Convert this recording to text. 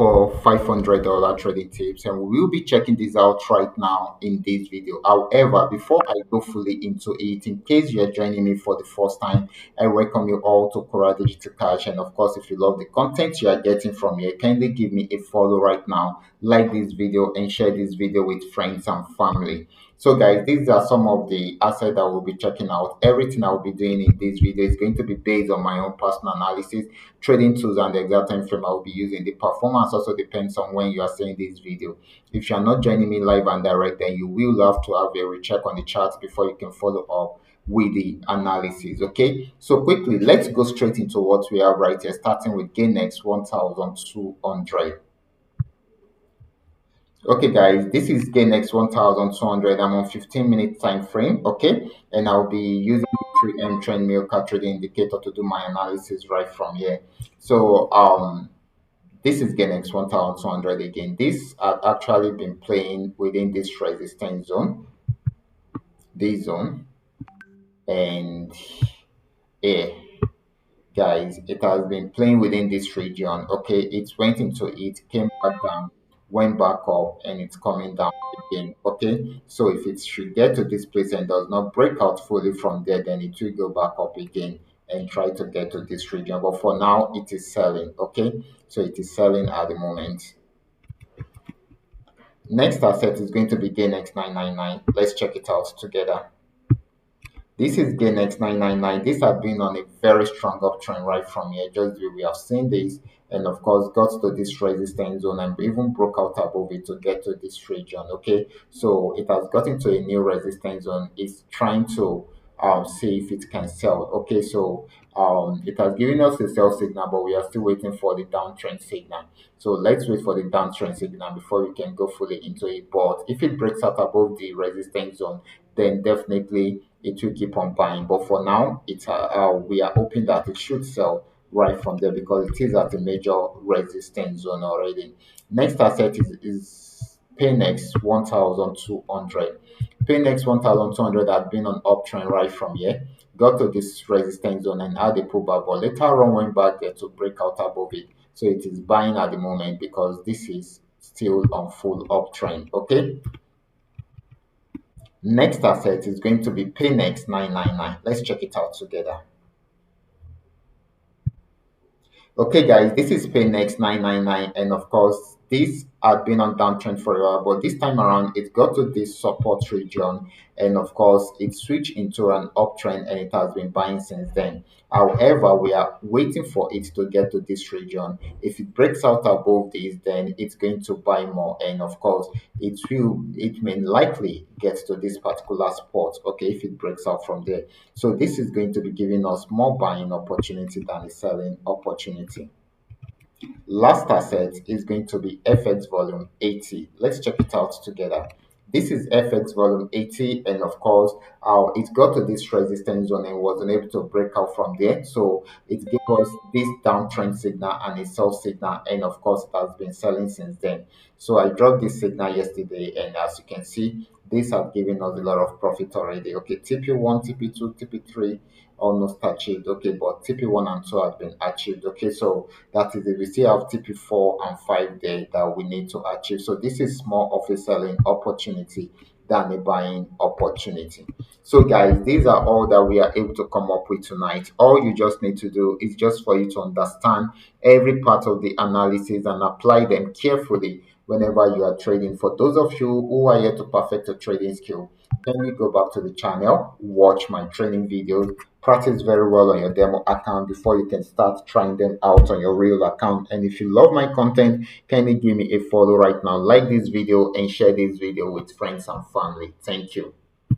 for $500 trading tips, and we will be checking this out right now in this video. However, before I go fully into it, in case you are joining me for the first time, I welcome you all to Qora Digital Cash. And of course, if you love the content you are getting from here, kindly give me a follow right now, like this video, and share this video with friends and family. So guys, these are some of the assets that we'll be checking out. Everything I will be doing in this video is going to be based on my own personal analysis, trading tools, and the exact time frame I will be using. The performance also depends on when you are seeing this video. If you are not joining me live and direct, then you will have to have a recheck on the charts before you can follow up with the analysis. Okay, so quickly, let's go straight into what we have right here, starting with GainX 1200. Okay, guys, this is GainX 1200. I'm on 15-minute time frame. Okay, and I'll be using the 3M trend meal card trading indicator to do my analysis right from here. So this is GainX 1200 again. This had actually been playing within this resistance zone, this zone, and yeah, guys, it has been playing within this region. Okay, it went into it, came back down, went back up, and it's coming down again. Okay, so if it should get to this place and does not break out fully from there, then it will go back up again and try to get to this region. But for now, it is selling. Okay, so it is selling at the moment. Next asset is going to be GainX 999. Let's check it out together. This is GainX 999. This has been on a very strong uptrend right from here. Just the way we have seen this, and of course, got to this resistance zone and even broke out above it to get to this region. Okay, so it has gotten to a new resistance zone. It's trying to see if it can sell. Okay, so it has given us a sell signal, but we are still waiting for the downtrend signal. So let's wait for the downtrend signal before we can go fully into it. But if it breaks out above the resistance zone, then definitely it will keep on buying. But for now, we are hoping that it should sell right from there because it is at a major resistance zone already. Next asset is Paynex 1200. Paynex 1200 had been on uptrend right from here, got to this resistance zone and had a pullback, but later on went back there to break out above it. So it is buying at the moment because this is still on full uptrend. Okay. Next asset is going to be Paynex 999. Let's check it out together. Okay, guys, this is Paynex 999, and of course, this had been on downtrend for a while, but this time around, it got to this support region, and of course, it switched into an uptrend, and it has been buying since then. However, we are waiting for it to get to this region. If it breaks out above this, then it's going to buy more, and of course, it may likely get to this particular spot. Okay, if it breaks out from there, so this is going to be giving us more buying opportunity than a selling opportunity. Last asset is going to be FX volume 80. Let's check it out together. This is FX volume 80, and of course, it got to this resistance zone and was unable to break out from there. So it gave us this downtrend signal and a sell signal, and of course, it has been selling since then. So I dropped this signal yesterday, and as you can see, this have given us a lot of profit already. Okay, TP1, TP2, TP3 almost achieved. Okay, but TP1 and 2 have been achieved. Okay, so that is it. We still have TP4 and 5 there that we need to achieve. So this is more of a selling opportunity than a buying opportunity. So guys, these are all that we are able to come up with tonight. All you just need to do is just for you to understand every part of the analysis and apply them carefully whenever you are trading. For those of you who are here to perfect your trading skill, then we go back to the channel, watch my training videos, practice very well on your demo account before you can start trying them out on your real account. And if you love my content, kindly give me a follow right now, like this video and share this video with friends and family. Thank you.